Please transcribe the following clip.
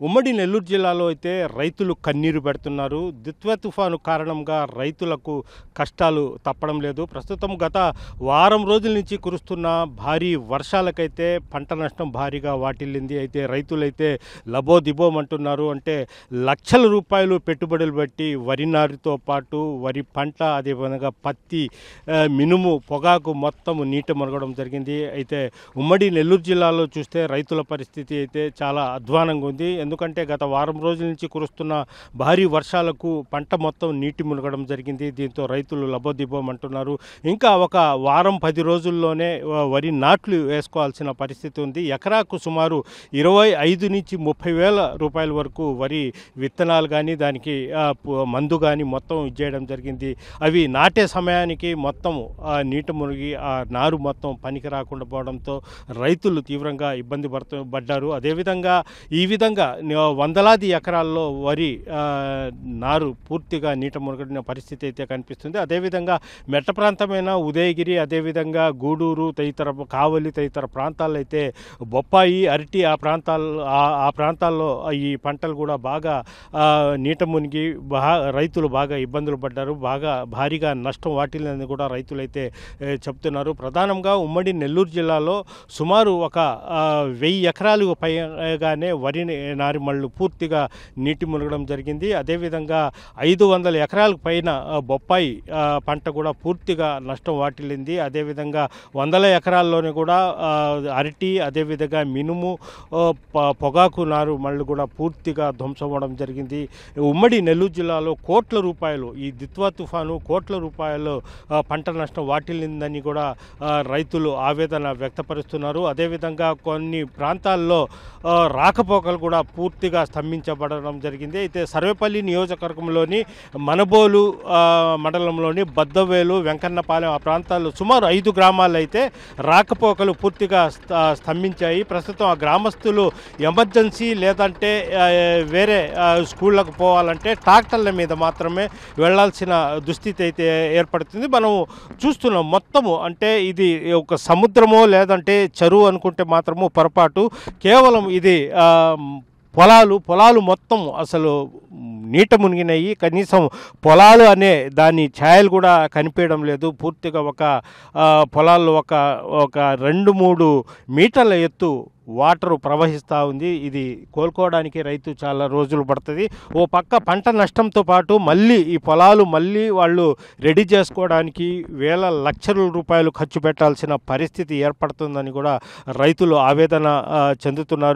ఉమ్మడి నెల్లూరు జిల్లాలో అయితే రైతులు కన్నీరు పెడుతున్నారు. దిత్వ తుఫాను కారణంగా రైతులకు కష్టాలు తప్పడం లేదు. ప్రస్తుతం గత వారం రోజుల నుంచి కురుస్తున్న భారీ వర్షాలకైతే పంట నష్టం భారీగా వాటిల్లింది. అయితే రైతులైతే లబోదిబోమంటున్నారు. అంటే లక్షల రూపాయలు పెట్టుబడులు పెట్టి వరి నారుతో పాటు వరి పంట, అదేవిధంగా పత్తి, మినుము, పొగాకు మొత్తం నీట మునగడం జరిగింది. అయితే ఉమ్మడి నెల్లూరు జిల్లాలో చూస్తే రైతుల పరిస్థితి అయితే చాలా అధ్వానంగా ఉంది. ఎందుకంటే గత వారం రోజుల నుంచి కురుస్తున్న భారీ వర్షాలకు పంట మొత్తం నీటి మునగడం జరిగింది. దీంతో రైతులు లబోదిబోమంటున్నారు. ఇంకా ఒక వారం 10 రోజుల్లోనే వరి నాట్లు వేసుకోవాల్సిన పరిస్థితి ఉంది. ఎకరాకు సుమారు 25 నుంచి 30 వేల రూపాయల వరకు వరి విత్తనాలు కానీ, దానికి మందు కానీ మొత్తం ఇచ్చేయడం జరిగింది. అవి నాటే సమయానికి మొత్తం నీట మునిగి ఆ నారు మొత్తం పనికి రాకుండా పోవడంతో రైతులు తీవ్రంగా ఇబ్బంది పడ్డారు. అదేవిధంగా ఈ విధంగా వందలాది ఎకరాల్లో వరి నారు పూర్తిగా నీట మునగడిన పరిస్థితి అయితే కనిపిస్తుంది. అదేవిధంగా మెట్ట ప్రాంతమైన ఉదయగిరి, అదేవిధంగా గూడూరు, కావలి తదితర ప్రాంతాల్లో అయితే బొప్పాయి, అరటి ఆ ప్రాంతాల్లో ఈ పంటలు కూడా బాగా నీట మునిగి రైతులు బాగా ఇబ్బందులు పడ్డారు. భారీగా నష్టం వాటిల్లని కూడా రైతులైతే చెప్తున్నారు. ప్రధానంగా ఉమ్మడి నెల్లూరు జిల్లాలో సుమారు ఒక 1000 ఎకరాలకు పైగానే వరి నారిమళ్ళు పూర్తిగా నీటి మునగడం జరిగింది. అదేవిధంగా 500 ఎకరాలకు పైన బొప్పాయి పంట కూడా పూర్తిగా నష్టం వాటిల్లింది. అదేవిధంగా వందల ఎకరాల్లోనే కూడా అరటి, అదేవిధంగా మినుము, పొగాకు నారు మళ్ళు కూడా పూర్తిగా ధ్వంసమవడం జరిగింది. ఉమ్మడి నెల్లూరు జిల్లాలో కోట్ల రూపాయలు, ఈ దిత్వా తుఫాను కోట్ల రూపాయలు పంట నష్టం వాటిల్లిందని కూడా రైతులు ఆవేదన వ్యక్తపరుస్తున్నారు. అదేవిధంగా కొన్ని ప్రాంతాల్లో రాకపోకలు కూడా పూర్తిగా స్తంభించబడడం జరిగింది. అయితే సర్వేపల్లి నియోజకవర్గంలోని మనబోలు మండలంలోని బద్దవేలు, వెంకన్నపాలెం ఆ ప్రాంతాల్లో సుమారు 5 గ్రామాలు అయితే రాకపోకలు పూర్తిగా స్తంభించాయి. ప్రస్తుతం ఆ గ్రామస్తులు ఎమర్జెన్సీ లేదంటే వేరే స్కూళ్ళకు పోవాలంటే ట్రాక్టర్ల మీద మాత్రమే వెళ్లాల్సిన దుస్థితి అయితే ఏర్పడుతుంది. మనం చూస్తున్నాం మొత్తము, అంటే ఇది ఒక సముద్రమో లేదంటే చెరువు అనుకుంటే మాత్రము పొరపాటు. కేవలం ఇది పొలాలు మొత్తం అసలు నీట మునిగినాయి. కనీసం పొలాలు అనే దాని ఛాయలు కూడా కనిపించడం లేదు. పూర్తిగా పొలాల్లో ఒక 2-3 మీటర్ల ఎత్తు వాటరు ప్రవహిస్తూ ఉంది. ఇది కోలుకోవడానికి రైతు చాలా రోజులు పడుతుంది. ఓ పక్క పంట నష్టంతో పాటు మళ్ళీ ఈ పొలాలు వాళ్ళు రెడీ చేసుకోవడానికి వేల లక్షల రూపాయలు ఖర్చు పెట్టాల్సిన పరిస్థితి ఏర్పడుతుందని కూడా రైతులు ఆవేదన చెందుతున్నారు.